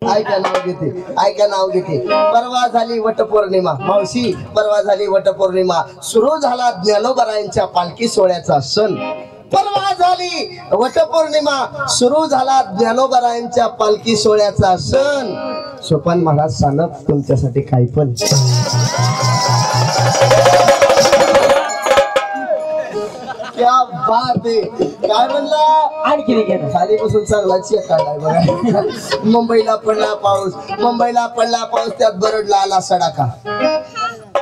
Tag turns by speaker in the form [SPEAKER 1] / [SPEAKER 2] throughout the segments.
[SPEAKER 1] ऐका नाव घेते परवा झाली वटपौर्णिमा मावशी परवा झाली वटपौर्णिमा सुरू झाला ज्ञानोबरायांच्या पालखी सोहळ्याचा सण परवा झाली वटपौर्णिमा सुरू झाला ज्ञानोबरायांच्या पालखी सोहळ्याचा सण सोपान महाराज सांगत तुमच्यासाठी काही पण क्या बात आहे काय म्हणला
[SPEAKER 2] आणखी
[SPEAKER 1] खाली बसून चांगला चेक काढलाय बघा मुंबईला पडला पाऊस त्यात बरडला आला सडाका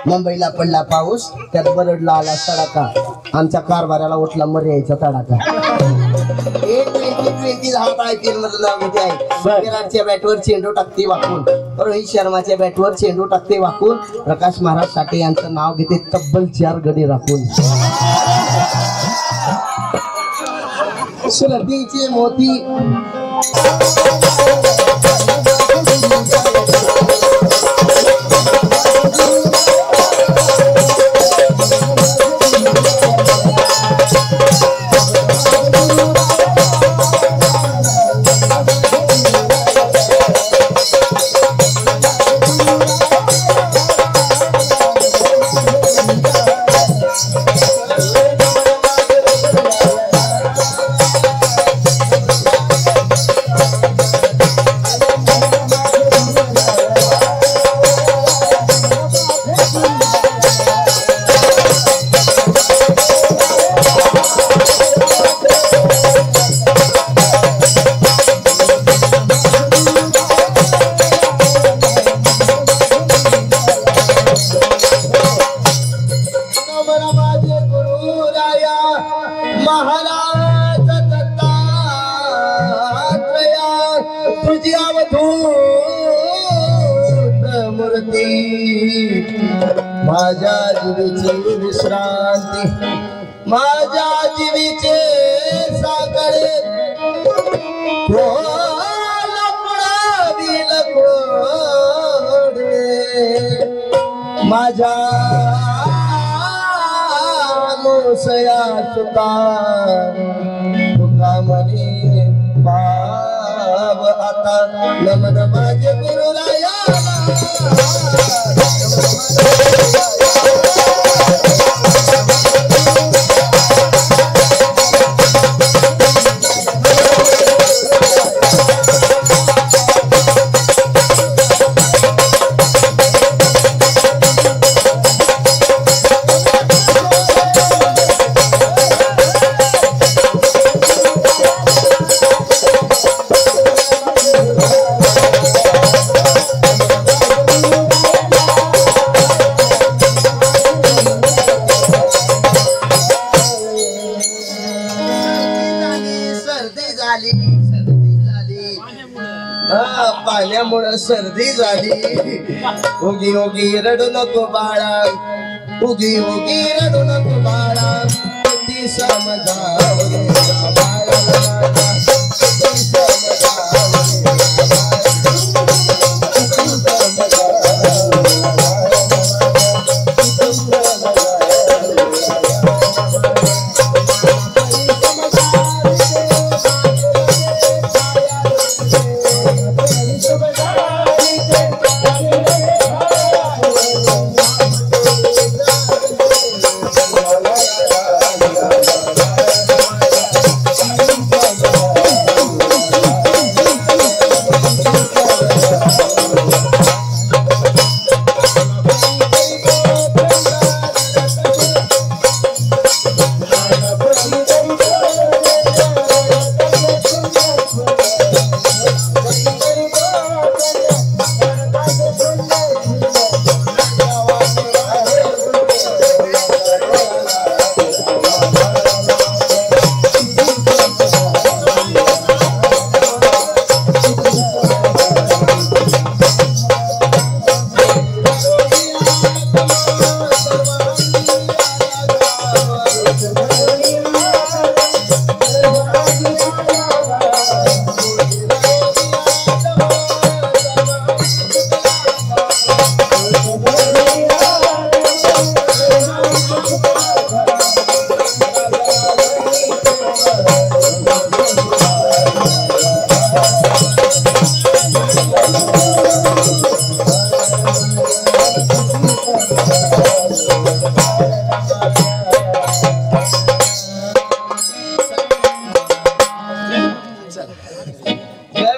[SPEAKER 1] मुंबईला पडला पाऊस त्यात बरडला आला सडाका आमच्या कारभाराला उठला मर्यायचा तडाका IPL मधलं नाव घेते आहे विराटच्या बॅटवर चेंडू टाकते वाकून रोहित शर्माच्या बॅटवर चेंडू टाकते वाकून प्रकाश महाराज साठे यांचं नाव घेते तब्बल 4 गडी राखून सुरतीचे मोती माझ्या जीवीची विश्रांती माझ्या जीवीचे सागरे माझ्या मोसया सुता तुका म्हणे बाब आता नमन माझे गुरुराया पाण्यामुळे सर्दी झाली उगी उगी रडू नको बाळा उगी उगी रडू नको बाळा किती समजावं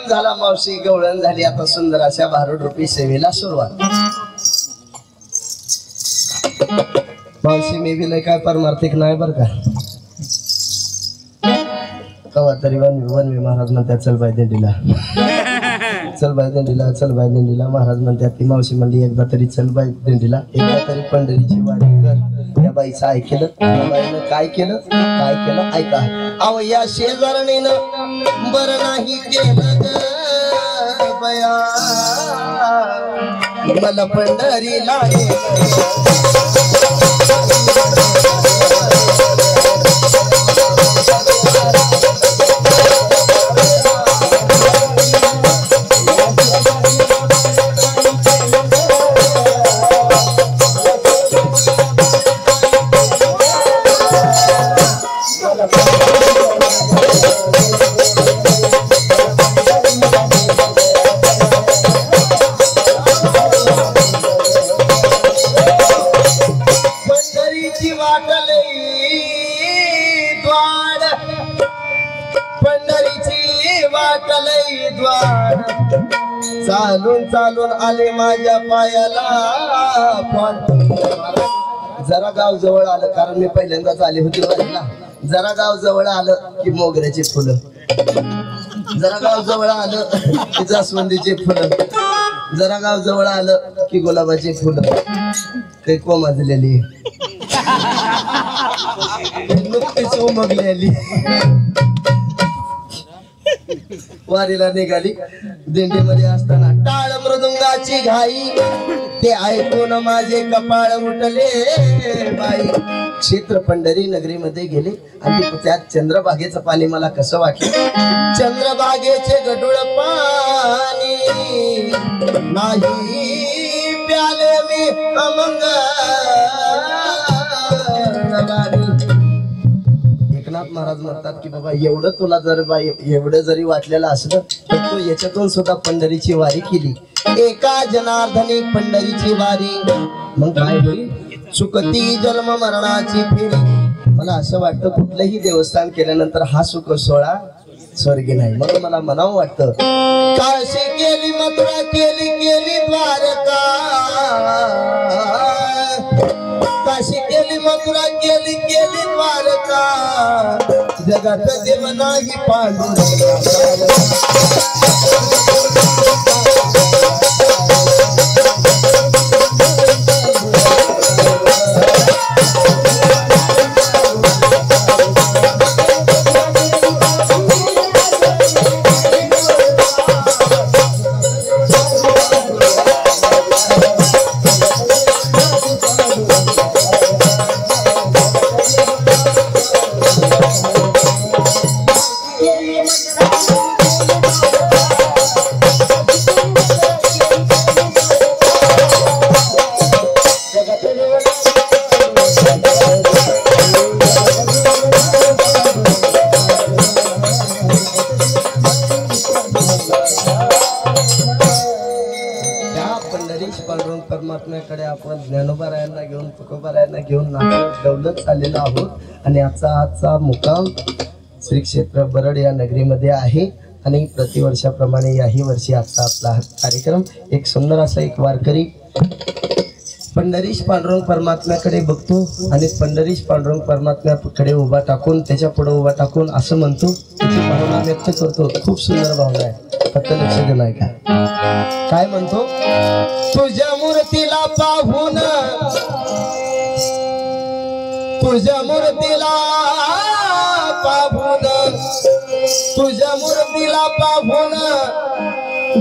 [SPEAKER 1] झाला मावशी, गवळण झाली. आता सुंदर अशा 12 रुपये सेवेला सुरुवात. मावशी मी बी लय काय परमार्थिक नाही बर का. कवा तरी वनवे महाराज म्हणतात चल बाय दिंडीला, चल बाय दिंडीला, चल बाय दिंडीला. महाराज म्हणतात ती मावशी म्हणली एकदा तरी चल बाय दिंडीला, एकदा तरी पंढरीची वारी कर. त्या बाईचं ऐकलं, त्या बाईनं काय केलं, काय केलं ऐका. अहो या शेजारणीनं बरं नाही केलं ग बया, मला पंढरीला चालून चालून आले माझ्या पायाला. जरा गाव जवळ आलं, कारण मी पहिल्यांदाच आले होते वारीला. जरा गाव जवळ आलं की मोगऱ्याचे फुलं, जरा गाव जवळ आलं की जास्वंदीचे फुलं, जरा गाव जवळ आलं की गुलाबाचे फुलं. काही कोमाजलेली नुकतीच उमगलेली वारीला निघाली. दिंडीमध्ये असताना टाळ मृदुंगाची घाई, ते ऐकून माझे कपाळ उठले बाई. क्षेत्र पंढरी नगरीमध्ये गेले आणि त्यात चंद्रभागेचं पाणी मला कसं वाटलं. चंद्रभागेचे गडूळ पाणी नाही प्याले मी अमंग. एकनाथ महाराज म्हणतात की बाबा एवढं तुला जर बाई एवढं जरी वाटलेलं असलं तर तू याच्यातून सुद्धा पंढरीची वारी केली. एका जनार्दनी पंढरीची वारी, मग काय होईल. सुखती जन्म मरणाची फेरी. मला असं वाटतं कुठलंही देवस्थान केल्यानंतर हा सुख सोहळा स्वर्गी नाही. म्हणून मला म्हणावं वाटतं काशी केली मथुरा केली केली द्वारका, काशी केली मथुरा केली केली द्वारका, जगात देव नाही पांडुरंगा. परमात्म्याकडे आपण ज्ञानोबारायांना घेऊन तुकोबारायांना घेऊन दौलत चाललेलो आहोत. आणि आजचा मुक्काम श्री क्षेत्र बरड या नगरीमध्ये आहे. आणि प्रतिवर्षाप्रमाणे याही वर्षी आजचा आपला कार्यक्रम एक सुंदर असा एक वारकरी पंढरीश पांडुरंग परमात्म्याकडे बघतो आणि पंढरीश पांडुरंग परमात्म्याकडे उभा टाकून त्याच्या पुढे उभा टाकून असं म्हणतो, त्याची भावना व्यक्त करतो. खूप सुंदर भावना आहे, फक्त लक्ष दिलाय का. काय म्हणतो, तुझ्या मूर्तीला पाहून, तुझ्या मूर्तीला पाहून, तुझ्या मूर्तीला पाहून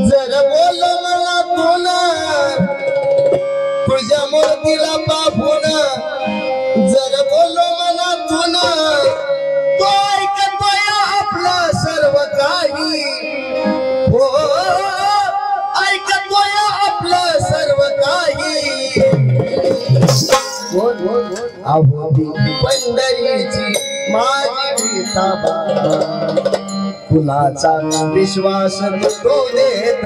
[SPEAKER 1] जर बोल मला तुन, तुझ्या मूर्तीला पाहून जर बोलो मला तुन, तो ऐकतोय आपलं सर्व काही. हो ऐकतोय आपलं सर्व काही. अहो पंढरीची माझी विठा, कुणाचा विश्वास तो देत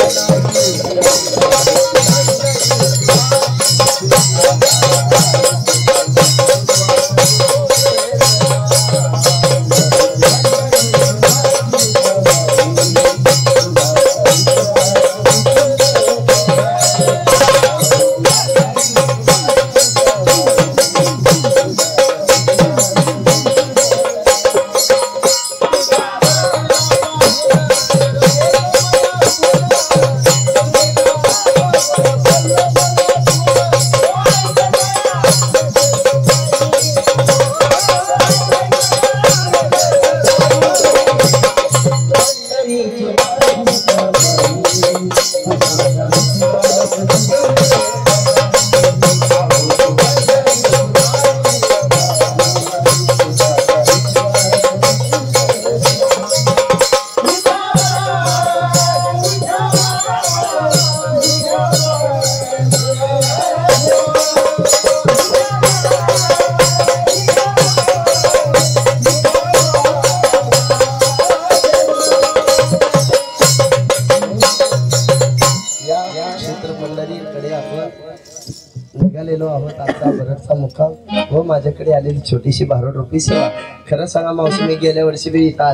[SPEAKER 1] निघालेलो आहोत आता बरडचा मुक्काम व माझ्याकडे आलेली छोटीशी 12 रुपये सेवा. खरं सांगा मावशी, मी गेल्या वर्षी बी इथं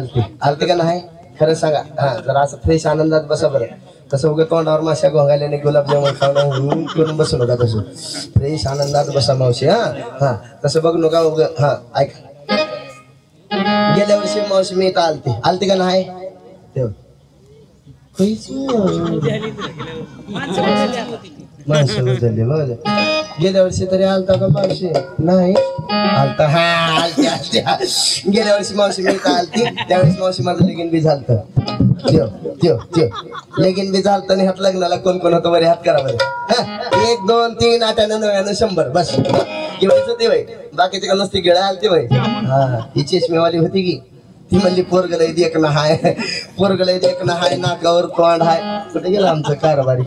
[SPEAKER 1] आलते का नाही? खरं सांगा. हा, जरा असं फ्रेश आनंदात बसा बरं. तसं उगं तोंडावर माश्या घोंगाल्याने गुलाबजामुन खाणं करून बसू नका. तसं फ्रेश आनंदात बसा मावशी. हा हा, तसं बघ नका उगं. हा ऐका, गेल्या वर्षी मावशी मी इथं आलते का नाही? तेव्हा माणसं उचलली बघ. गेल्या वर्षी तरी आलता का मावशी? नाही आलता. हा आलती. गेल्या वर्षी मावशी मी आलती, त्यावेळेस मावशी माझं लगीन बी झालत. लगीन बी झालत आणि ह्यात लग्नाला कोण कोण होतं बरे हात करा बरे. 1 2 3 8 9 100 बस एवढीच होती बाई. बाकीचे का नसती गिळा आलती बाई. हा, ही चष्मेवाली होती की ती म्हणली पोरगलय देख ना हाय, पोरगलय देख ना हाय, नाकावर तोंड हाय. कुठे गेलं आमचं कारभारी?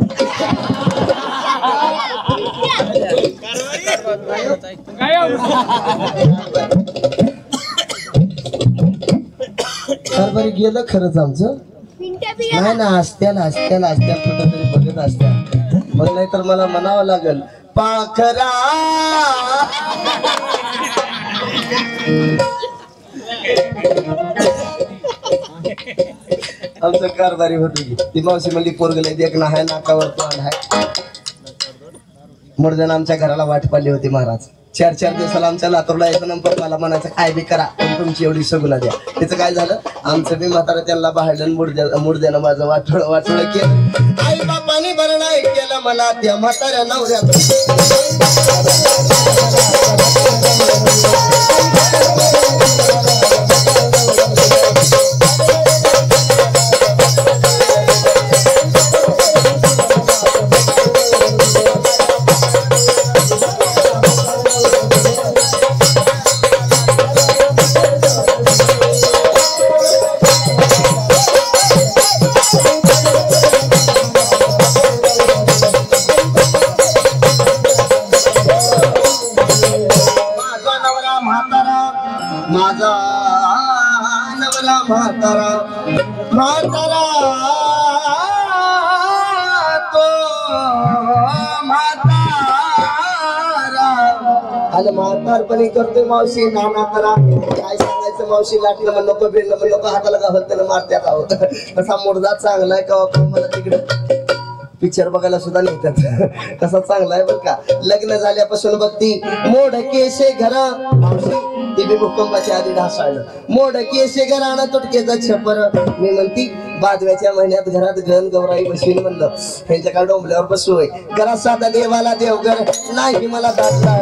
[SPEAKER 1] कारभारी गेलं खरंच आमचं. नाही ना, असत्याला कुठं तरी बघत असत्या. मग नाही तर मला म्हणावं लागल पाखरा. आमचं कारभारी होती ती मावशी म्हणली पोरगलय देख ना हाय, नाकावर तोंड हाय. मुर्द्यानं आमच्या घराला वाट पाडली होती महाराज. 4 दिवसाला आमच्या लातूरला यायचं नंतर मला म्हणायचं काय बी करा पण तुमची एवढी सगुना द्या. त्याचं काय झालं, आमचं बी म्हातारा त्यांना बाहेरलं मुर्द्यानं माझं वाटोळ केलं. आई बापाने बरं नाही केलं मला त्या म्हाताऱ्या नवऱ्या. माझा नवरा म्हातारा तो म्हातारा आणि म्हातारपणी करतोय मावशी नाना करा. काय सांगायचं मावशी, लाटलं म्हणलं नको, भिडलं म्हणलं नको, हाताला गावत त्याला मारत्यात आहोत. तसा मुर्दा चांगला आहे का मला तिकडं पिक्चर बघायला सुद्धा नेतात. तसा चांगला आहे बरं का. लग्न झाल्यापासून बघती मोडकेशे घर मावशी, ती बी भूकंपाच्या आधी ढासळलं. मोडकेशे घर आणा तुटकेचा छपर. मी म्हणती बादव्याच्या महिन्यात घरात गण गौराई बसवीन म्हणलं. त्यांच्या काल डोंबल्यावर बसू होय. घरात साधा देवाला देवघर नाही मला दाखला.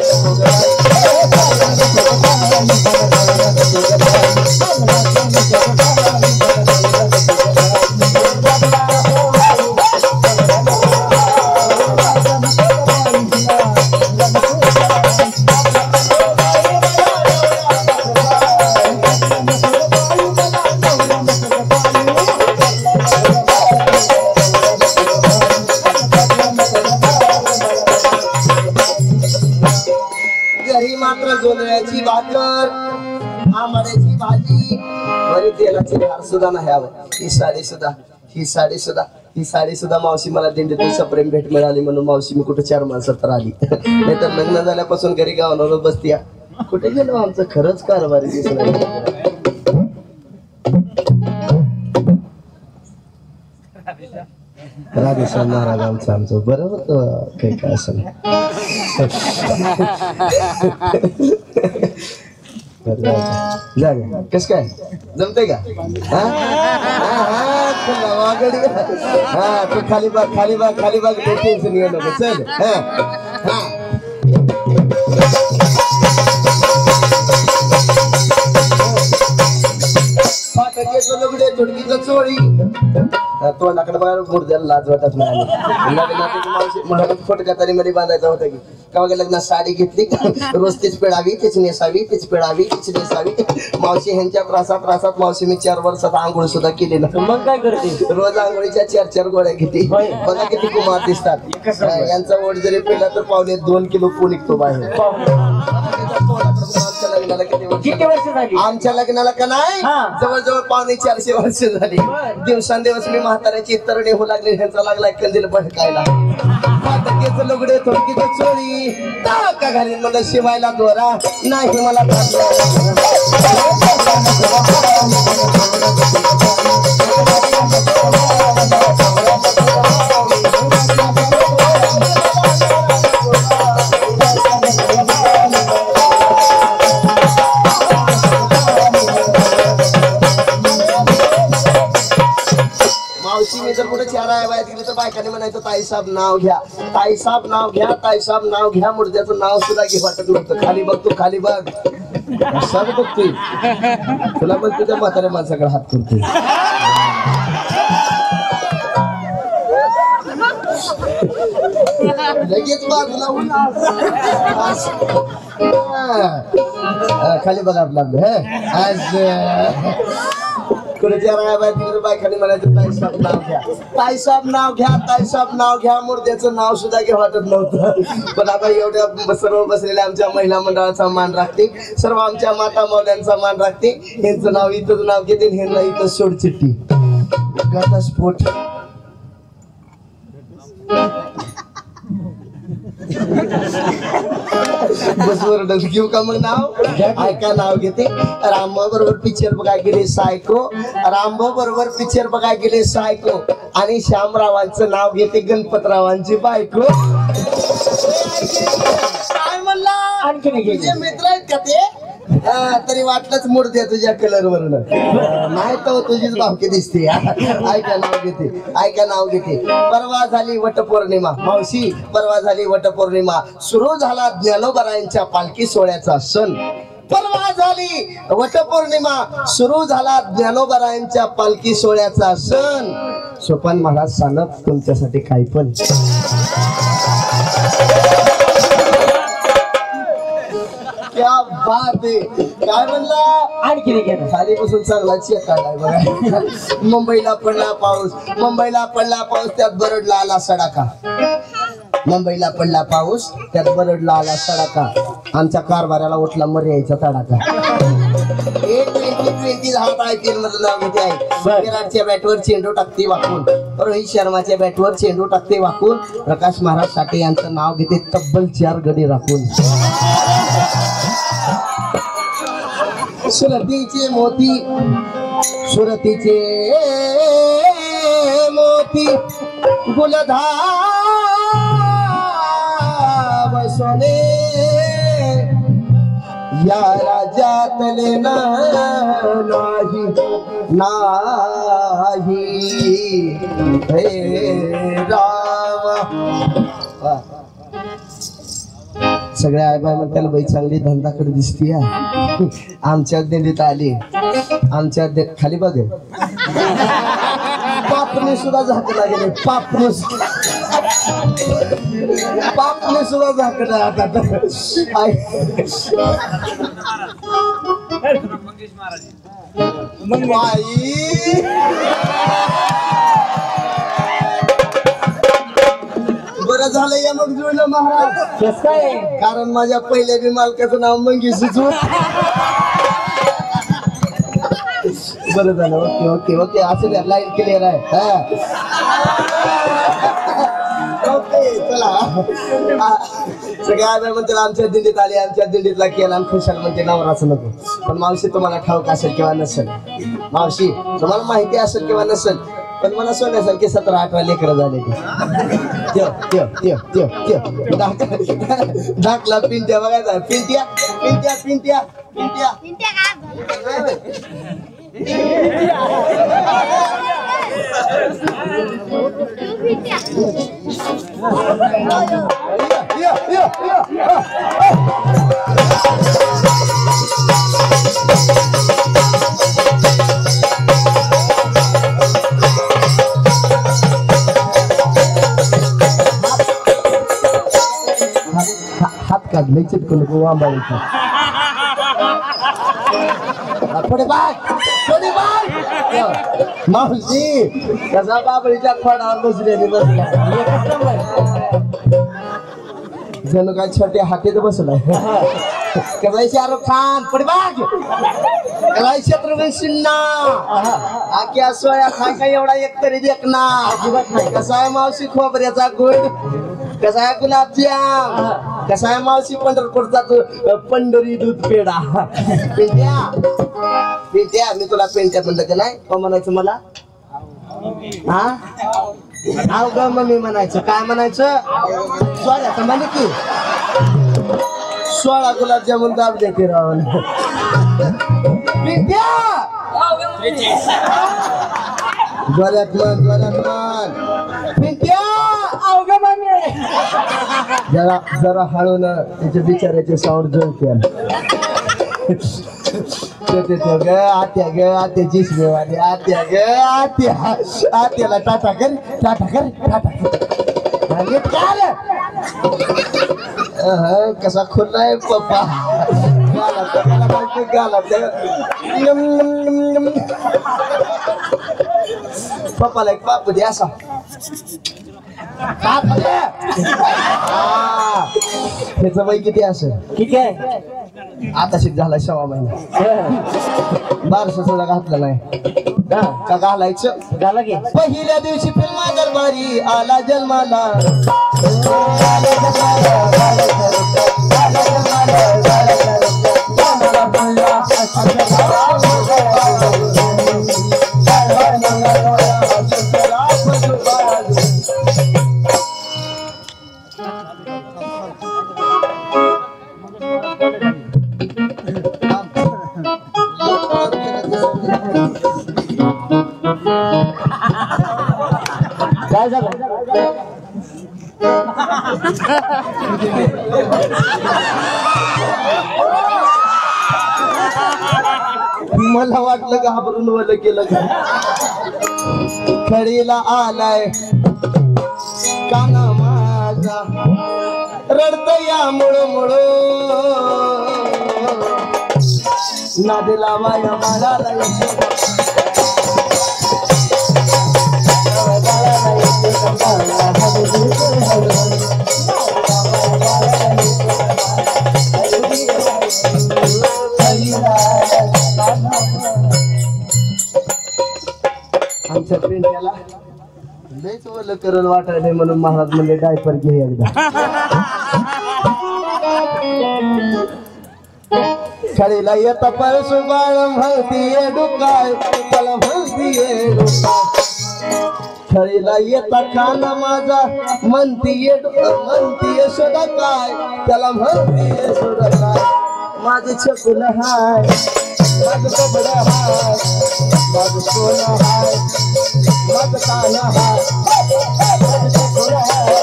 [SPEAKER 1] घरी मात्र जोंधळ्याची भाकर, आंबाड्याची भाजी, आणि तेलाचे हार सुद्धा नाही हवं. ही साडी सुद्धा मावशी मला दिंडीतून सप्रेम भेट मिळाली म्हणून मावशी मी कुठे 4 माणसं तर आली. नाहीतर लग्न झाल्यापासून घरी गावावर बसतीया. कुठे गेलो आमचं खरंच कारभारी दिसलं. राधेश्याम महाराज आमचं बरं होतं काही काय असं कस काय जमतंय का? तू खाली बाग टेन्शन घेऊ नको. चल लुगडे तुडकीचं चोळी तोंडाकडे बघा मुर्द्याला लाज वाटत नाही. लग्नात फोटका तरी मध्ये बांधायचा होता की का लग्नात साडी घेतली रोज तीच पिळावी तीच नेसावी तीच पिळावी तीच नेसावी. मावशी ह्यांच्या त्रासात मावशी मी 4 वर्षात आंघोळ सुद्धा केली ना. मग काय करते रोज आंघोळीच्या 4 गोळ्या घेते. बघा किती कुमार दिसतात. यांचा ओढ जरी पिला तर 2.5 किलो पू निघतो बाहेर. किती वर्ष झाली आमच्या लग्नाला? का नाही जवळजवळ 450 वर्ष झाली. दिवसांदिवस मी म्हाताऱ्याची तरुणी होऊ लागली. ह्यांचा लागलाय कंदील भडकायला. फाटकेचं लुगडे थोडकीचं चोळी का घालीन मला शिवायला दोरा नाही मला. मी जर कुठे 4 वयात गेली तर बायकाने म्हणायचं ताईसाहेब नाव घ्या, ताईसाहेब नाव घ्या, ताईसाहेब नाव घ्या. मुर्द्याचं नाव सुद्धा घे वाटत नव्हतं. खाली बघ तू खाली बघ असं बघतोय तुला पण तुझ्या म्हाताऱ्या माणसाकडे हात करतोय. लगेच बाजूला खाली बघा आपलं आज बायकाने म्हणायचं ताईसाहेब नाव घ्या, ताईसाहेब नाव घ्या, ताईसाहेब नाव घ्या. मुर्द्याचं नाव सुद्धा घे वाटत नव्हतं. पण आता एवढ्या सर्व बसलेल्या आमच्या महिला मंडळाचा मान राखते, सर्व आमच्या माता मौल्यांचा मान राखते. ह्यांचं नाव इथंच नाव घेते, ह्यांना इथं सोडचिट्टी घटस्फोट. बसवर घेऊ का मग नाव? ऐका नाव घेते. रामभाऊ बरोबर पिक्चर बघाय गेले सायको, रामभाऊ बरोबर पिक्चर बघाय गेले सायको. आणि श्यामरावांचं नाव घेते गणपतरावांची बायको. काय म्हणला? आणखी मित्र आहेत का ते? तरी वाटलंच मुर्द्या तुझ्या कलर वरून नाही तर तुझीच भावकी दिसते. ऐका नाव घेते. परवा झाली वटपौर्णिमा मावशी, परवा झाली वटपौर्णिमा. सुरू झाला ज्ञानोबरायांच्या पालखी सोहळ्याचा सण. परवा झाली वटपौर्णिमा, सुरू झाला ज्ञानोबरायांच्या पालखी सोहळ्याचा सण. सोपान महाराज सांगत तुमच्यासाठी काही पण. क्या बात आहे. काय म्हणला? आणखी खाली बसून चांगला चेक काढलाय बघा. मुंबईला पडला पाऊस, मुंबईला पडला पाऊस त्यात बरडला आला सडाका. मुंबईला पडला पाऊस त्यात बरडला आला सडाका. आमच्या कारभाराला उठला मर्यायचा तडाका. 2020 झाला IPL मधलं नाव घेते आहे. विराटच्या बॅटवर चेंडू टाकते वाकून, रोहित शर्माच्या बॅटवर चेंडू टाकते वाकून. प्रकाश महाराज साठे यांचं नाव घेते तब्बल 4 गडी राखून. सुरतीचे मोती, सुरतीचे मोती गुलधाव सोने या राज्यातले नाही हे राम. सगळ्या आई बाई मग त्याला बाई चांगली धंदाकडे दिसती. आमच्या दिंडीत आली, आमच्या खाली बघ पापने सुद्धा झाकला गेले. पापने सुद्धा झाकला. आता मग आई बरं झालं या मग जुळलं महाराज. कस काय? कारण माझ्या पहिल्या बी मालकाचं नाव मंगेश. बरं झालं. ओके ओके ओके असं द्या लाईन क्लिअर आहे. हा ओके चला. सगळे आदर म्हणते आमच्या दिंडीत आले, आमच्या दिंडीतला केला आणि खुशाल म्हणते नवराचं नको. पण मावशी तुम्हाला ठाऊक असेल किंवा नसेल, मावशी तुम्हाला माहिती असेल किंवा नसेल, पण मला सोन्यासारखे 17-18 लेकरं झाले दाखला पिंट्या बघायचा. पिंट्या पिंट्या पिंट्या पिंट्या हात काढले चिटकून आंबाळीचा. पुढे बाय पुढे बाय. मावशी कसा बाबळीच्या खोडावर बसलेली बसला जणू काय छोट्या हातीत बसलाय. कसाय शाहरुख खान पुढे बाग. कसाय शत्रुघ्न सिन्हा आख्या सोया खाय काय एवढा एक तरी देख ना अजिबात नाही. कसाय मावशी खोबऱ्याचा गुळ, कसाय गुलाबजाम, कसाय मावशी पंढरपूरचा पंढरी दूध पेढा. पेंट्या पेंट्या मी तुला पेंट्या म्हणलं का नाही का म्हणायचं मला? हा आव ग मम्मी म्हणायचं. काय म्हणायचं? सोळ्याचं म्हणे की 16 गुलाबजामुन दाब देते राहून. पेंट्या जोरात मन जोरात मन. पेंट्या अवघ मम्मी जरा जरा हळून त्याच्या बिचाराचे साऊंड जोडते. ग आत्या ग आत्या जिसमेवाली आत्या ग आत्या. आत्याला टाटा कर टाटा कर टाटा कर. कसा खुलाय पप्पा गाला पप्पाला एक पाप दे असा. त्याचं वय किती असेल? ठीक आहे आता शिक झाला 6 महिना. 1200 सुद्धा घातलं नाही का घालायचं? घाला की. पहिल्या दिवशी फिल्मा दरबारी आला जन्माला. काय झालं? मला वाटलं घाबरून वल केलं का? खडीला आलाय काना माझा रडत या मुळ मुळ. नादीला वाया मारायला आमच्या पेंट्याला लयच वल करल वाटायला म्हणून महाराज म्हणले डायपर घे एकदा. खडीला येता परसू बाळ म्हणतीये डुकाय त्याला म्हणतीये डुकाय. खडीला येता काना माझा म्हणतीये शोधा काय त्याला म्हणतीये शोधा काय. माझं छकुल हाय माझं कपड हाय माझं सोनं हाय माझं कान हाय माझं छकुल हाय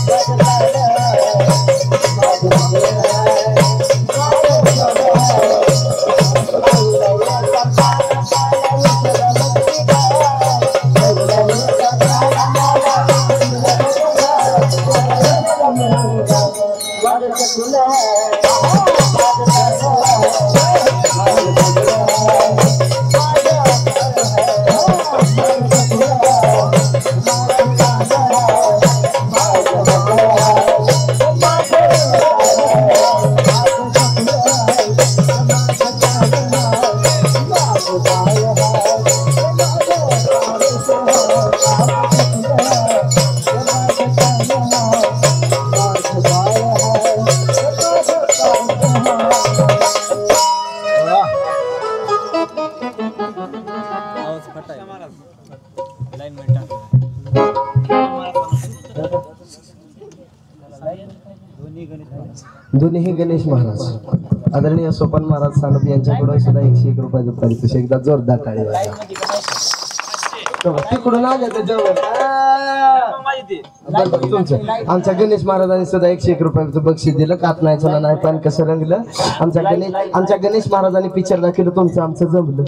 [SPEAKER 1] माझं कान माझं दोन्ही गणेश महाराज आदरणीय सोपान महाराज सानप यांच्याकडून सुद्धा 101 रुपयाचं पारितोषिक. एकदा जोरदार टाळी वाजवा. तिकडून आले तुमचं. आमच्या गणेश महाराजांनी सुद्धा 101 रुपयाचं बक्षीस दिलं. कात नाही चला नाही पण कसं रंगलं. आमच्या गणेश महाराजांनी पिक्चर दाखवलं. तुमचं आमचं जमलं.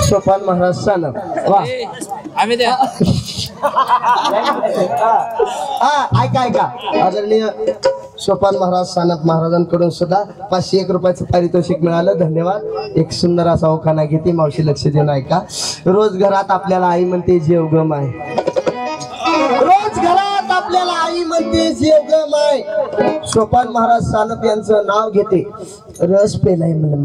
[SPEAKER 1] सोपान महाराज सानप वा ऐका आदरणीय सोपान महाराज सानप महाराजांकडून सुद्धा 501 रुपयाचं पारितोषिक मिळालं. धन्यवाद. एक सुंदर असा ओखाना घेते मावशी. लक्ष देऊन ऐका. रोज घरात आपल्याला आई म्हणते जेवगम आहे. रोज घरात आपल्याला आई म्हणते जेवगम आहे. सोपान महाराज सानप यांचं नाव घेते. रस पेलाय मला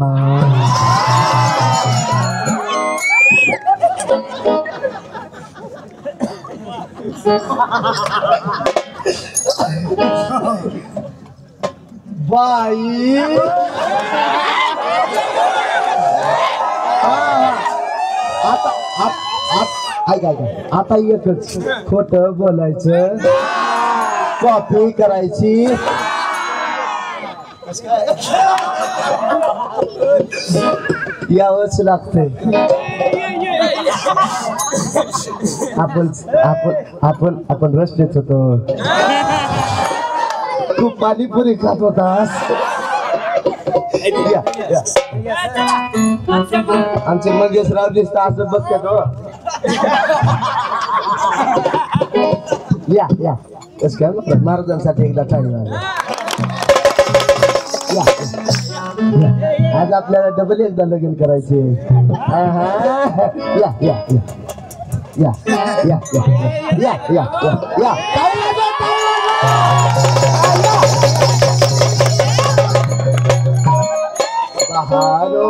[SPEAKER 1] बाई. आता एकच खोट बोलायचं. कॉपी करायची. यावंच लागतंय. आपण रस देत होतो. तू पाणीपुरी खात होतास. आमचे मंगेशराव दिसत असं बघत हो. या कस काय म्हणतात महाराजांसाठी एकदा टाळी वाजवा. आज आपल्याला डबल एकदा लग्न करायचे. या या या या या या या बहारो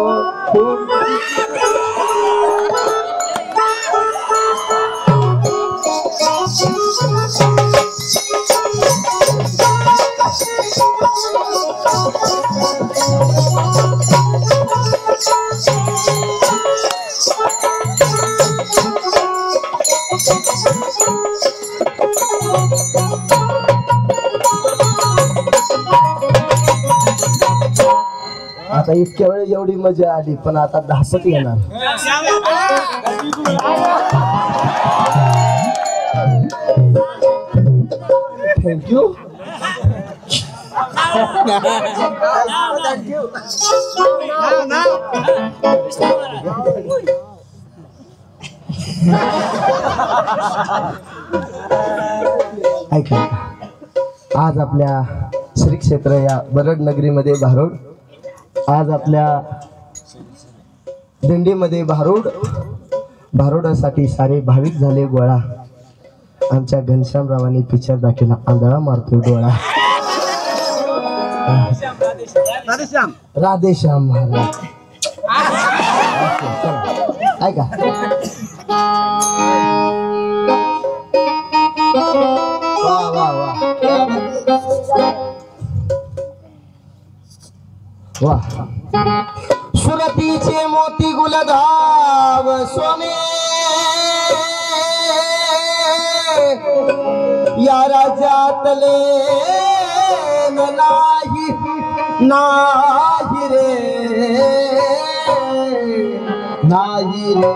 [SPEAKER 1] आता इतक्या वेळ एवढी मजा आली पण आता 10 पट येणार. थँक्यू. ऐका आज आपल्या श्री क्षेत्र या बरड नगरीमध्ये भारूड. आज आपल्या दिंडीमध्ये भारूडासाठी सारे भाविक झाले गोळा. आमच्या घनश्यामरावांनी पिक्चर दाखवला. आंधळा मारतो डोळा. राधेश्याम महाराज ऐका. वा वा वा वा. सुरतीचे मोती गुलधाव सोने या राजातले नाही नाही रे नाही रे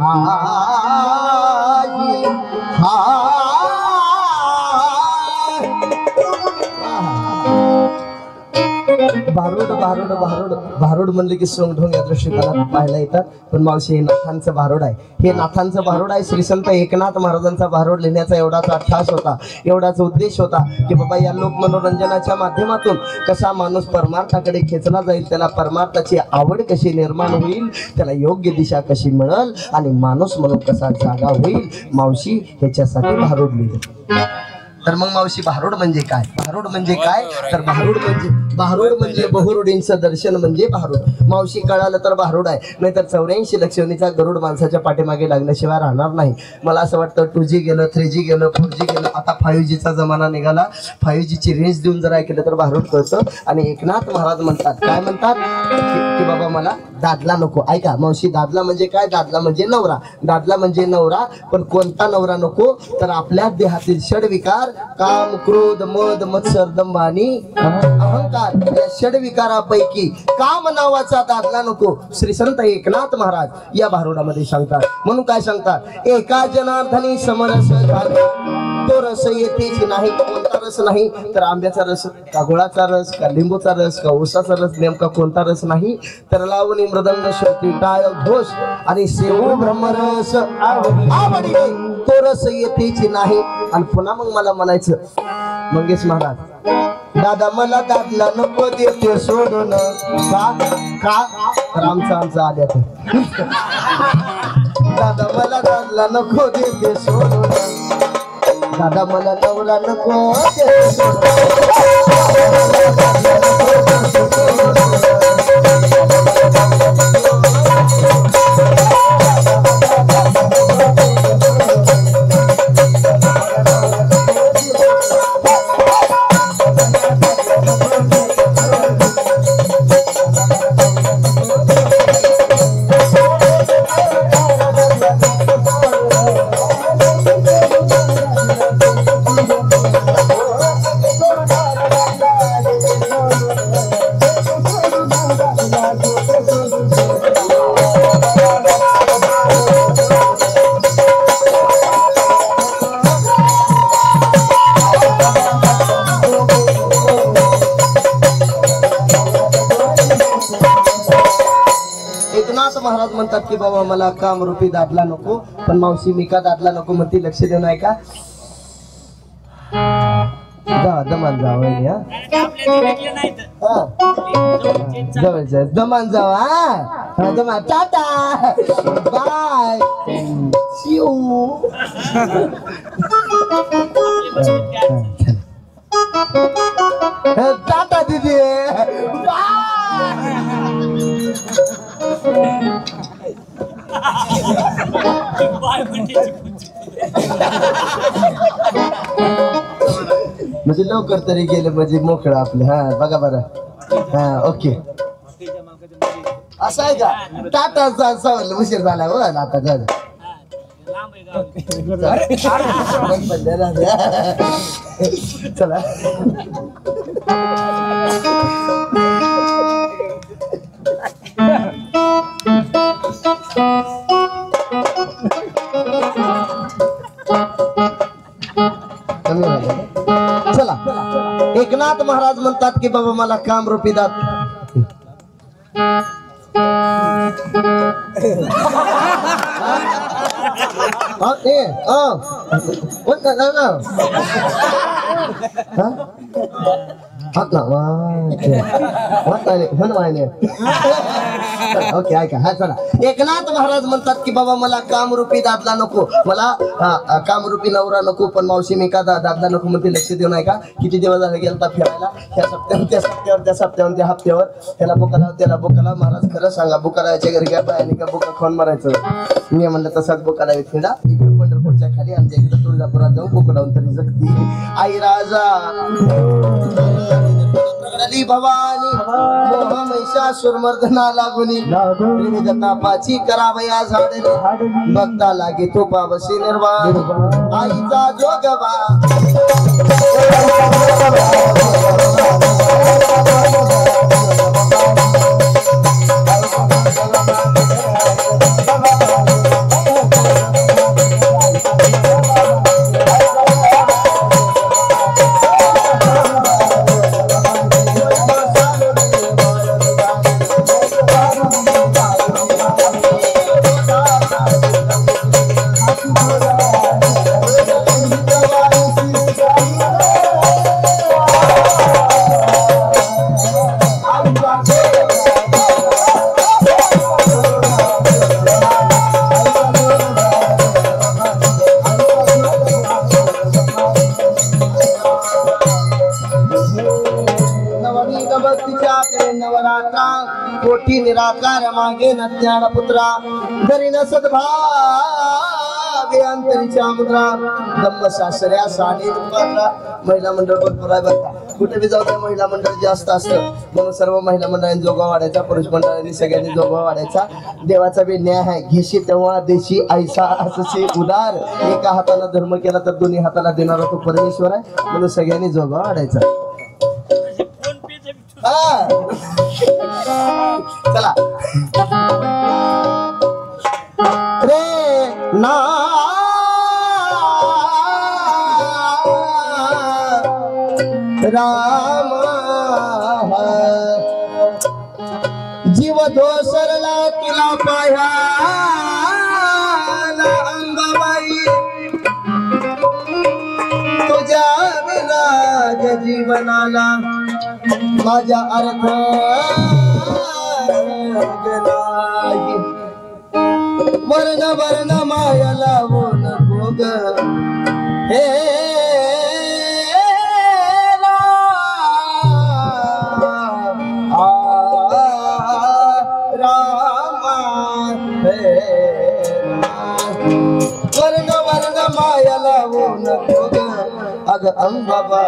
[SPEAKER 1] नाही. भारूड भारूड भारूड भारूड म्हणले की सोंगढोंग या दृष्टिकोनात पाहायला येतात. पण मावशी हे नाथांचं भारूड आहे. हे नाथांचं भारूड आहे. श्री संत एकनाथ महाराजांचा भारूड लिहिण्याचा एवढाच अट्टास होता. एवढाच उद्देश होता की बाबा या लोक मनोरंजनाच्या माध्यमातून कसा माणूस परमार्थाकडे खेचला जाईल. त्याला परमार्थाची आवड कशी निर्माण होईल. त्याला योग्य दिशा कशी मिळेल आणि माणूस म्हणून कसा जागा होईल. मावशी ह्याच्यासाठी भारूड लिहिलं. तर मग मावशी भारूड म्हणजे काय? भारूड म्हणजे काय? तर भारूड म्हणजे बहुरुडींचं दर्शन म्हणजे भारूड. मावशी कळालं तर भारूड आहे, नाहीतर 84 लक्षणीचा गरुड माणसाच्या पाठीमागे लागल्याशिवाय राहणार नाही. मला असं वाटतं 2G गेलं, 3G गेलं, 4G गेलं, आता 5Gचा जमाना निघाला. 5Gची रेंज देऊन जर ऐकलं तर भारूड कळतं. आणि एकनाथ महाराज म्हणतात, काय म्हणतात की बाबा मला दादला नको. ऐका मावशी, दादला म्हणजे काय? दादला म्हणजे नवरा. दादला म्हणजे नवरा, पण कोणता नवरा नको? तर आपल्या देहातील षडविकार काम, क्रोध, मद, मत्सर, दंभ आणि अहंकार या षडविकारापैकी काम नावाचा दादला नको. श्री संत एकनाथ महाराज या भारुडामध्ये सांगतात. म्हणून काय सांगतात? एका जनार्दनी समरस झाले तो रस येतेच नाही. कोणता रस नाही? तर आंब्याचा रस का गुळाचा रस का लिंबूचा रस का ऊसाचा रस? नेमका कोणता रस नाही? तर लावणी मृदंग श्रुती टाळ घोष आणि सेव ब्रह्मरस आवडीने तो रस येतेच नाही. आणि पुन्हा मग मला म्हणायचं मंगेश महाराज, दादा मला दादला नको देते सोडून. का? तर आमचा आल्यात दादा मला दादला नको देते सोडून. दादा मला नवरा नको देते सोडून. महाराज म्हणतात की बाबा मला कामरूपी दादला नको. पण मावशी मी का दादला नको म्हणते? लक्ष देऊ नाही का? दमान जाव जवळच्या दमान जाव. हा दमा टाटा बाय टाटा दीदी म्हणजे लवकर तरी गेलं म्हणजे मोकळं आपलं. हा बघा बरं. हा ओके असं आहे का? टाटाचा सवल उशीर झाला हो आता झालं. चला चला. एकनाथ महाराज म्हणतात की बाबा मला कामरूपी दात ओके ऐका. हा चला. एकनाथ महाराज म्हणतात की बाबा मला कामरूपी दादला नको, मला कामरूपी नवरा नको. पण मावशी मी का दादला नको म्हणते? लक्ष देऊ नाही का? किती दिवस झाले गेलता फिरायला ह्या सप्त्यावर त्या सप्त्यावर त्या हप्त्यावर. त्याला त्याला बोकाला. महाराज खरं सांगा, बुकाराच्या घरी घ्या आणि का बुका खोन मारायचं? मी म्हणलं तसाच बोकाला फिरा. इकडे पंढरपूरच्या खाली आमच्या इकडे तुळजापुरात जाऊ बोकडावून तरी जगती आई राजा भवानी मोह महिषासुर मर्दना लागुनी तापाची करावया झाडे भक्ता लागे तो पावसी निर्वाण आईचा जोगवा. रात्रा कोटी निराकार मागे न ज्ञानपुत्रा धरी न सद्भावे अंतरीच्या मुद्रा धम्म शास्त्र्या साने महिला मंडळ भरपूर आहे बघा कुठे बी जाऊ द्या महिला मंडळ जास्त असतं म्हणून सर्व महिला मंडळांनी जोगा वाढायचा पुरुष मंडळांनी सगळ्यांनी जोगा वाढायचा देवाचा बी न्याय आहे घेशी तेव्हा देशी ऐसा असशी उदार एका हाताला धर्म केला तर दोन्ही हाताला देणारा तो परमेश्वर आहे म्हणून सगळ्यांनी जोगा वाढायचा चला रे ना राम जीव दोसरला तुला पाया अंबाबाई तुझ्या विना जीवनाला माझ्या अर्थ नाही वर्ण वर्ण माया लावू नको ग हे वर्ण वर्ण माया लावू नको ग अग अंबाबा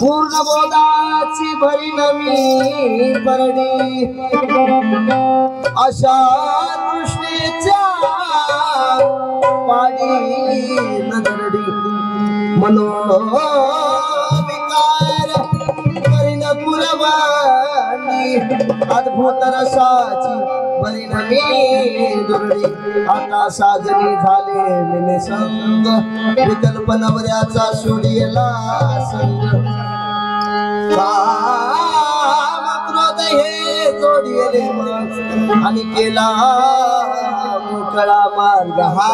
[SPEAKER 1] पूर्ण बोधाची भरी नमी परडी अशा कृष्णेच्या पाडी नदरडी मनोविकार करीन पुरवाणी अद्भुत रसाची भरी नमी दुरडी आता साजनी झाले मिने संग विकल्प नवऱ्याचा सोडियला संग क्रोध हे जोडिले मग आणि केला मोकळा मार्ग हा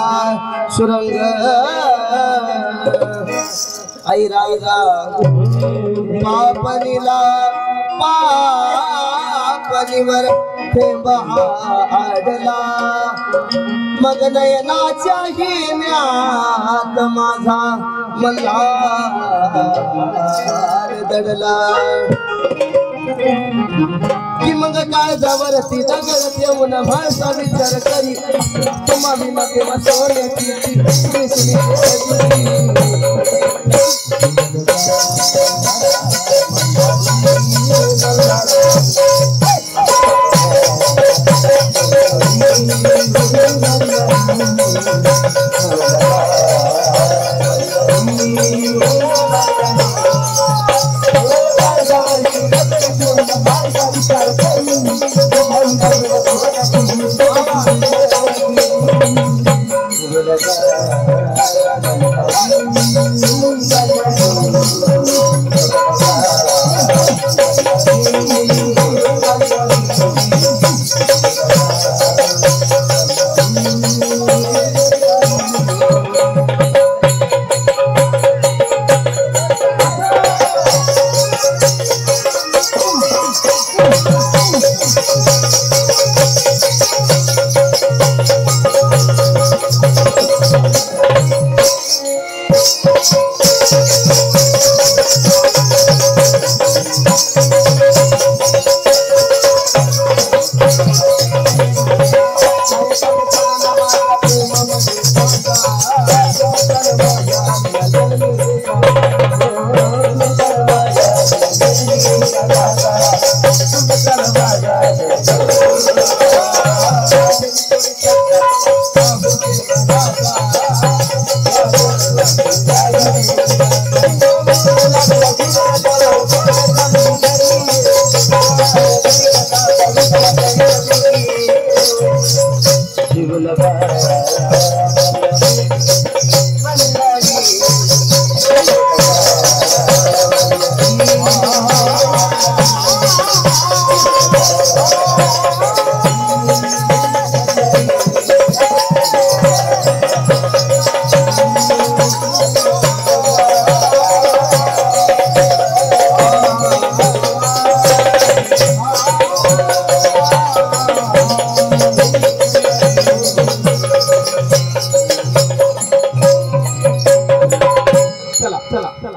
[SPEAKER 1] सुरंग आई राजा पापनीला पापनीवर थेंब आडला मग नयनाच्या हिम्यात माझा मल्हार दडला की मग काळजावरती दगड ठेवून भाषा विचार करी तुम्हा विना तेव्हा सोन्याची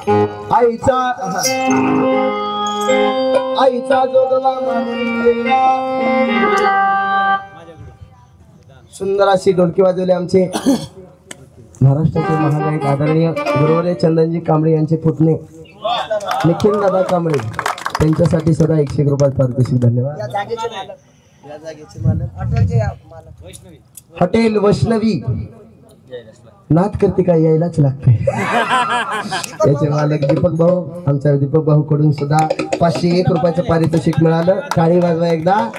[SPEAKER 1] आईचा आईचा जोगवा सुंदर अशी ढोलकी वाजवले आमचे महाराष्ट्राचे महागायक आदरणीय गुरुवर्य चंदनजी कांबळे यांचे पुतणे निखिल दादा कांबळे त्यांच्यासाठी सदा 100 रुपये पारितोषिक. धन्यवाद. हॉटेल वैष्णवी नाथ करते काय यायलाच लागते. याचे मालक दीपक भाऊ, आमच्या दीपक भाऊ कडून सुद्धा 501 रुपयाचं पारितोषिक मिळालं. टाळी वाजवा एकदा.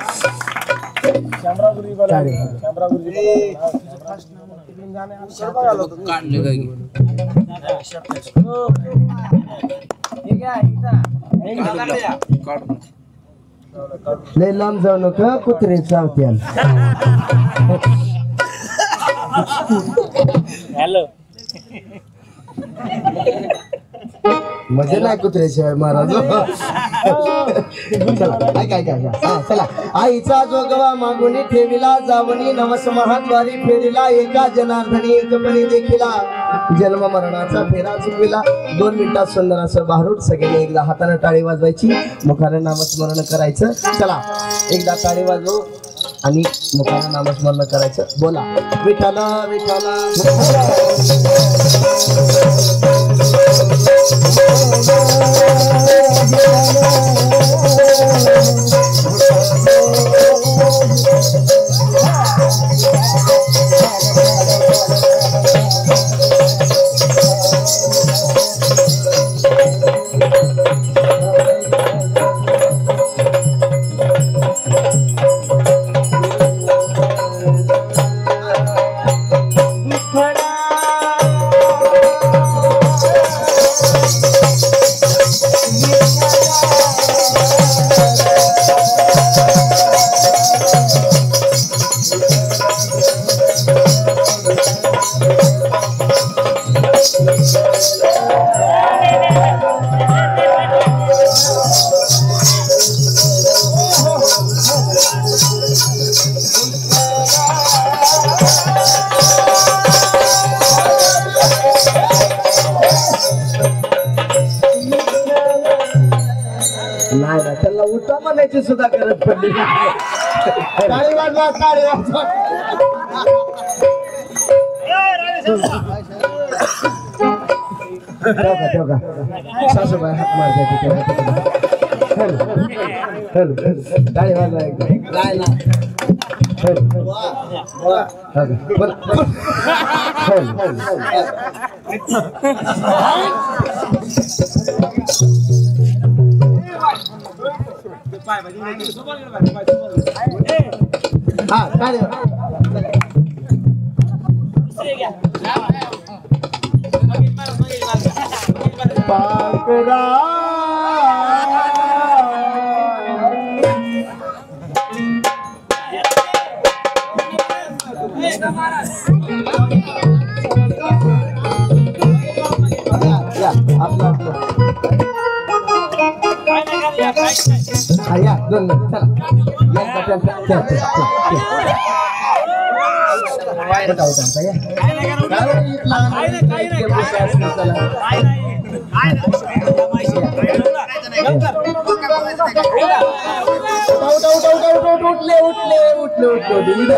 [SPEAKER 1] लय लांब जाऊ नका कुत्रे चावत्याल.
[SPEAKER 2] हॅलो
[SPEAKER 1] मजा नाही कुत्र्याशिवाय महाराज. चला ऐका ऐका ऐका. चला. आईचा जोगवा मागून ठेविला जावणी नवस महाद्वारी फेरिला एका जनार्दनी एकपणी देखिला जन्म मरणाचा फेरा चुकविला. 2 मिनिटात सुंदर असं भारूड सगळ्यांनी एकदा हाताने टाळी वाजवायची, मुखाने नामस्मरण करायचं. चला एकदा टाळी वाजवू आणि मुखाने नामस्मरण करायचं. बोला विठ्ठल विठ्ठल. नाही ना त्याला उठा म्हणायची सुद्धा गरज पडली. टाळी वाजवा टाळी वाजवा. ठेवा सासूबाई हात मारतात. टाळी वाजवा एकदा. नाही ना हा टाळी पाकरा या दोन उठले उठले उठले उठले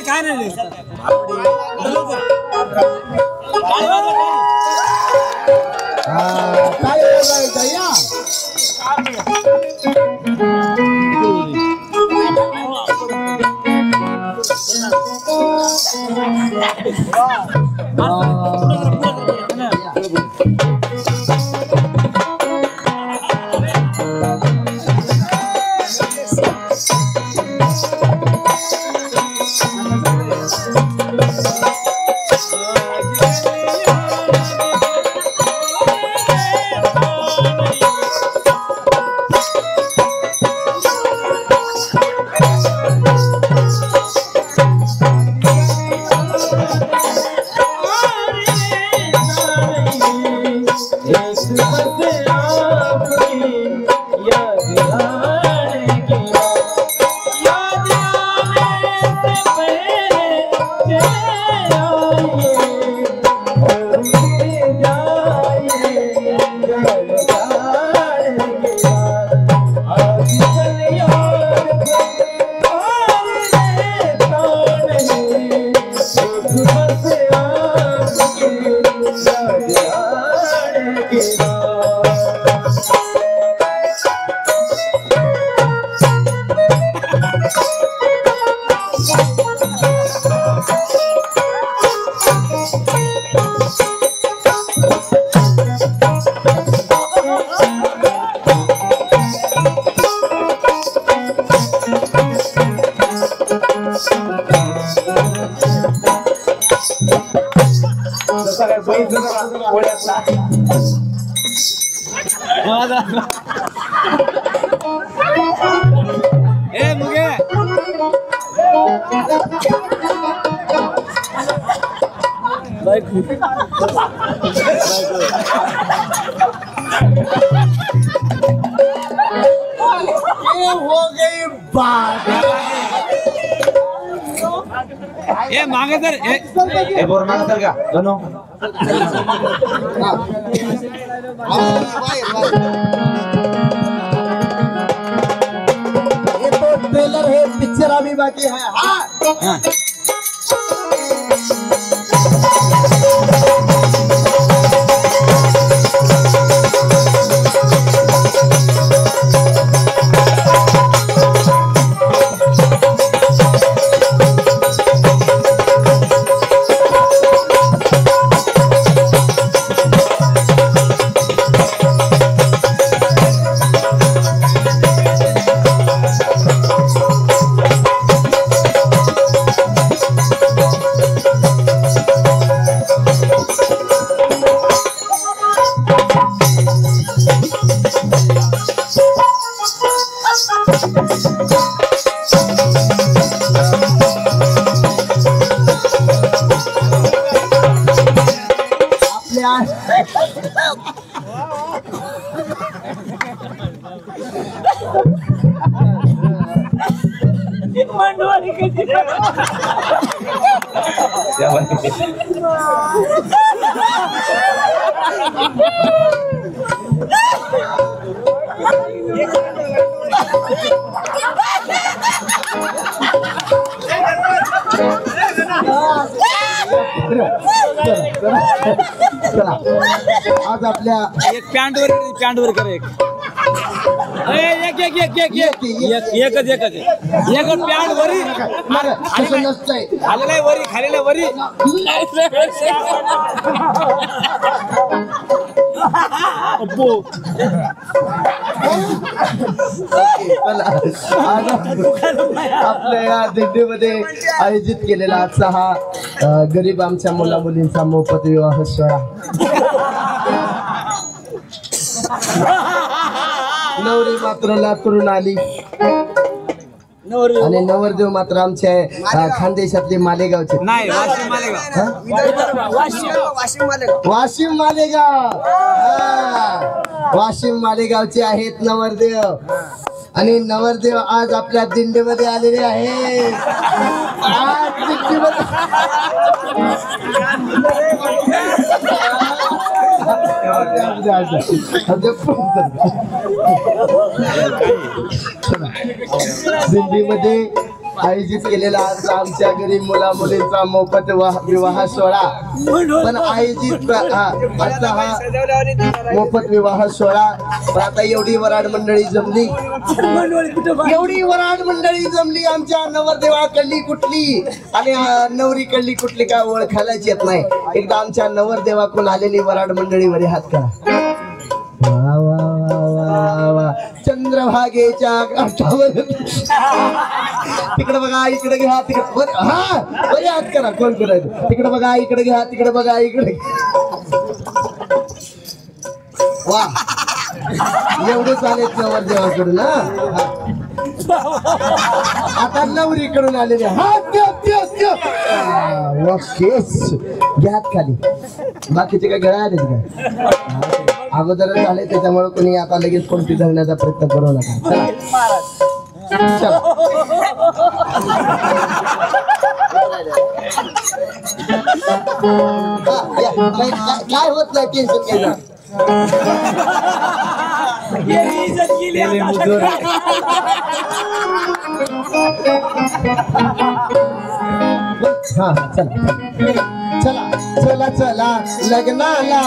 [SPEAKER 2] काय नाही ए मुगे
[SPEAKER 1] हो गई बात।
[SPEAKER 2] ए मागे तर ए बोर मागे तर का दोनों
[SPEAKER 1] ये तो ट्रेलर है, पिक्चर अभी बाकी है। हाँ आज आपल्या
[SPEAKER 2] एक पॅन्ट वर कर एक पॅन्ट वरी
[SPEAKER 1] तसं नसतंय।
[SPEAKER 2] खाली वरी खाली वरी
[SPEAKER 1] आपल्या या दिंडीमध्ये आयोजित केलेला आजचा हा गरीब आमच्या मुला मुलींचा मोफत विवाह सोहळा। नवरी मात्र लातूरून आली आणि नवरदेव मात्र आमच्या खानदेशातले मालेगावचे
[SPEAKER 2] नाही
[SPEAKER 1] वाशिम मालेगाव। वाशिम मालेगावचे आहेत नवरदेव आणि नवरदेव आज आपल्या दिंडीमध्ये आलेले आहे। आज दिंडीमध्ये दिंडीमध्ये आयोजित केलेला आज आमच्या गरीब मुला मुलींचा मोफत विवाह सोहळा। पण आयोजित आजचा हा मोफत विवाह सोहळा पण आता एवढी वराड मंडळी जमली आमच्या नवरदेवाकडली कुठली आणि नवरीकडली कुठली काय ओळखायलाच येत नाही। एकदा आमच्या नवरदेवाकडून आलेली वराड मंडळीवर हात करा। वा वा वा वा वा चंद्रभागेच्या काठावर तिकडे बघा इकडे घ्या तिकडे हा बरे हात करा कोण करायचं तिकडे बघा इकडे घ्या तिकडे बघा इकडे वा एवढे चालेल नवरदेवाकडून ना। आता नवरीकडून आलेले घ्यात खाली बाकीचे काय गळा आले का अगोदरच झाले त्याच्यामुळे कोणी आता लगेच कोणती धरण्याचा प्रयत्न करू नका। चला काय होत नाही टेन्शन घ्यायचं। हा चला चला चला लग्नाला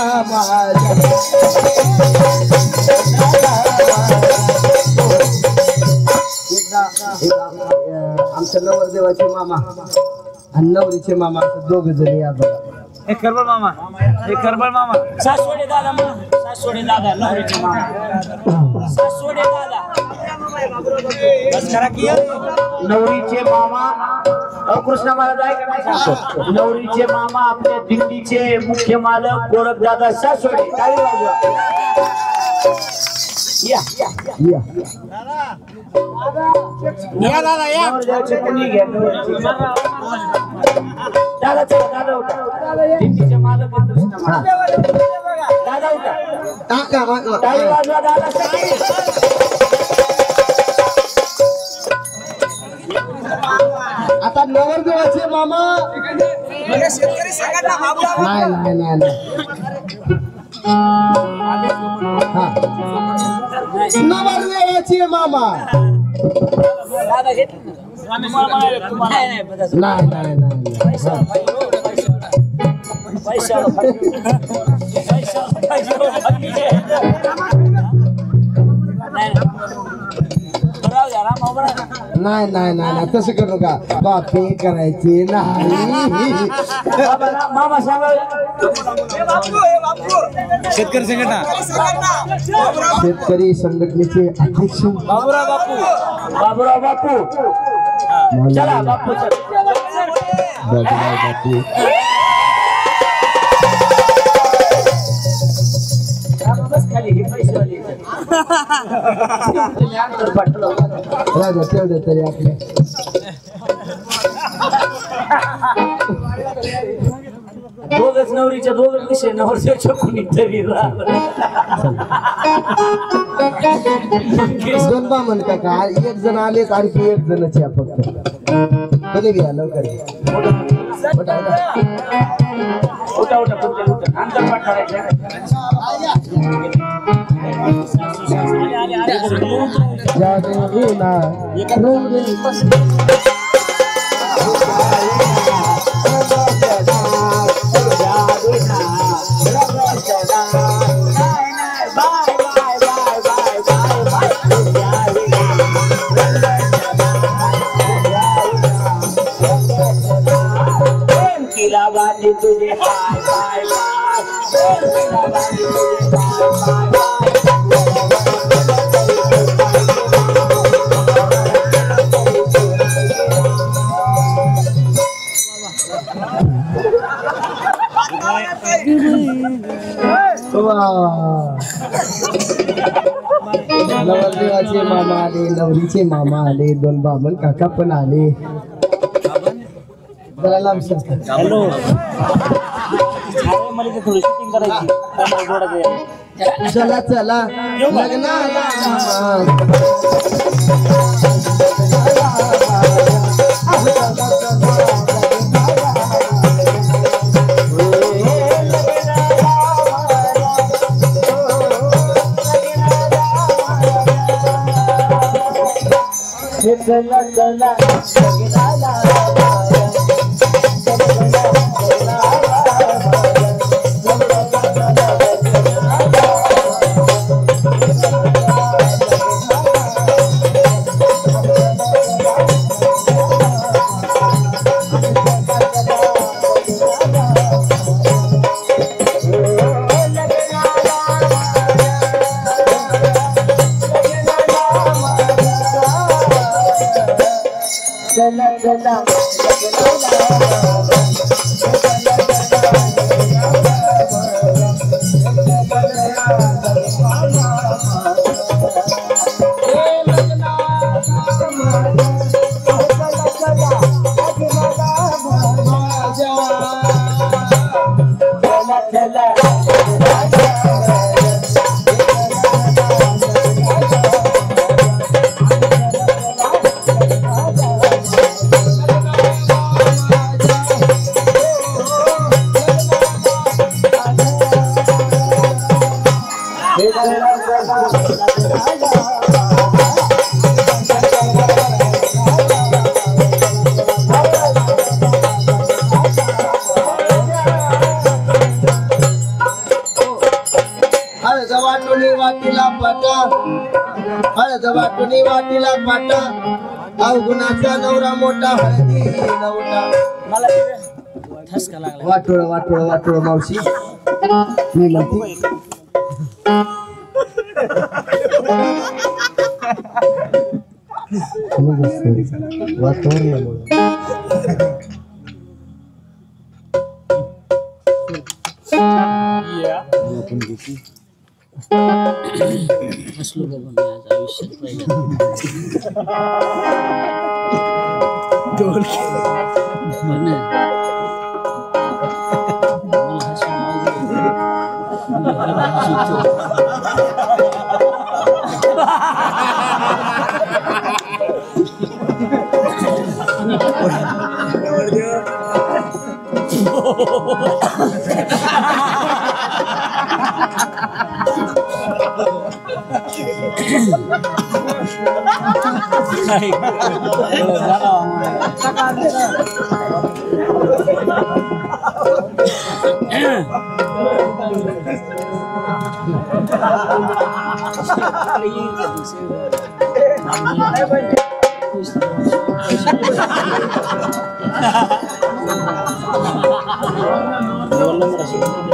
[SPEAKER 1] आमच्या नवरदेवाचे मामा आणि नवरीचे मामा दोघ जण या बघा।
[SPEAKER 2] एक करबळ मामा
[SPEAKER 3] सासवडे दादा नवरीचे मामा सासवडे दादा नवरीचे मामा कृष्ण महाराज आहे का नाही सांगतो नवरीचे मामा आपल्या दिंडीचे मुख्य मालक गोरखदादा सासवडे टाळी वाजवा या
[SPEAKER 1] या
[SPEAKER 2] या दादा या
[SPEAKER 3] नवरदेवाचे कोणी घ्या दादा चला दादा उठा दिंडीचे मालक आहे कृष्ण महाराज दादा उठा टाळी वाजवा दादा
[SPEAKER 1] आता नवरदेवाचे मामा
[SPEAKER 2] शेतकरी संघटना
[SPEAKER 1] नाही नाही नाही नाही हा. नवरदेवाचे मामा नाही नाही नाही नाही नाही नाही तसं करू का बापे करायचे नाही
[SPEAKER 3] मामा सांगा
[SPEAKER 2] शेतकरी संघटना
[SPEAKER 1] शेतकरी संघटनेचे अध्यक्ष
[SPEAKER 3] बाबूराव बापू चला बापू चला
[SPEAKER 1] बाबूराव बापू
[SPEAKER 3] खाली हे पैसेवाले
[SPEAKER 1] राजा तेवढे तरी आपले
[SPEAKER 3] दोघच नवरीच्या दोघच विषय नवरदेवाच्या कोणी तरी
[SPEAKER 1] दोन बामण काका एक जण आलेत आणखी एक जणच या फक्त कोणी बी या लवकर या. उठा, उठा.
[SPEAKER 3] उठा अंतर पाठ
[SPEAKER 1] जादू ना
[SPEAKER 3] तुझे बाय बाय
[SPEAKER 1] नवरदेवाचे मामा आले नवरीचे मामा आले दोन बामण काका पण आले जरा लांब सरका.
[SPEAKER 3] हॅलो मला ते थोडी शूटिंग करायची
[SPEAKER 1] चला चला लग्नाला
[SPEAKER 3] चला चला
[SPEAKER 1] वाटुनी वाटीला पाटा अवगुणाचा नवरा मोठा हळदी नवटा वाटोळ वाटोळ वाटोळ मावशी मी म्हणते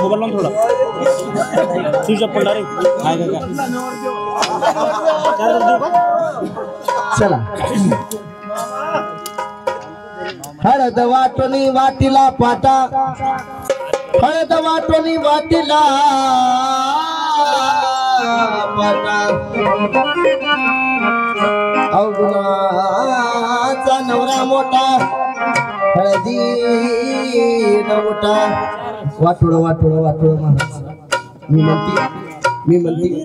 [SPEAKER 2] मोबाईल थोडा स्विच ऑफ पडला रे
[SPEAKER 1] चला हळद वाटोनी वाटीला पाटा हळद वाटोनी वाटीला पाटा अवगुणाचा नवरा मोठा हळदी नवटा वाटोळ वाटोळ वाटोळ महाराज मी म्हणते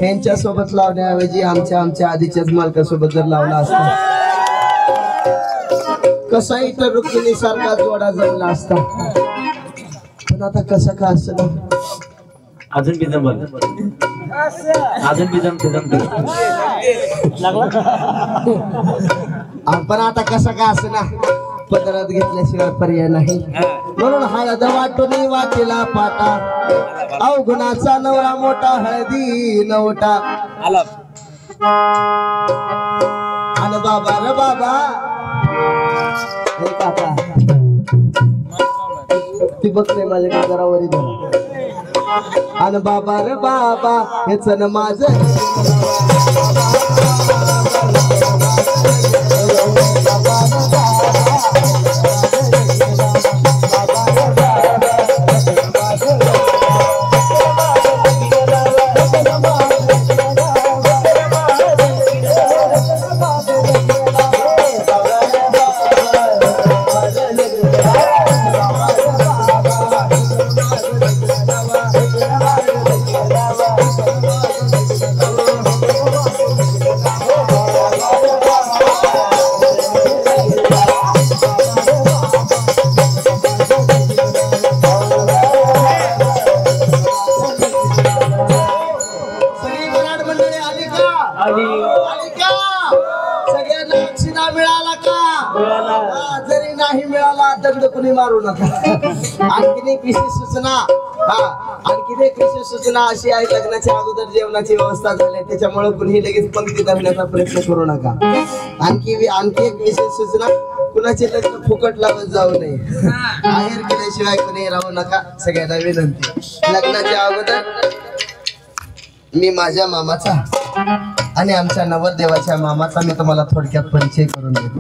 [SPEAKER 1] त्यांच्यासोबत लावण्याऐवजी आमच्या आधीच्याच मालकासोबत जर लावला असता कसाही तर रुक्मिणी सारखा जोडा जमला असता पण आता कसं का असं
[SPEAKER 3] अजून बी जमल
[SPEAKER 1] पण आता कसं का असं ना पदरात घेतल्याशिवाय पर्याय नाही म्हणून हळद वाटोनी वाटेला पाटा अवगुणाचा नवरा मोठा हळदी नवटा आणि बाबा रे बाबा हे काका ती बघते माझ्याकडे जरा वरी धरा आणि बाबा रे बाबा हेच न माझं सगळ्यांना अक्षिणा मिळाला का जरी नाही मिळाला दगड कुणी मारू नका आणखीन एक विशेष सूचना अशी आहे लग्नाच्या अगोदर जेवणाची व्यवस्था झाली त्याच्यामुळे कुणी लगेच पंक्ती धरण्याचा प्रयत्न करू नका आणखी एक विशेष सूचना कुणाचे लग्न फुकट लावत जाऊ नये बाहेर केल्याशिवाय कुणी राहू नका सगळ्यांना विनंती लग्नाच्या अगोदर मी माझ्या मामाचा आणि आमच्या नवरदेवाच्या मामाचा मी तुम्हाला थोडक्यात परिचय करून देतो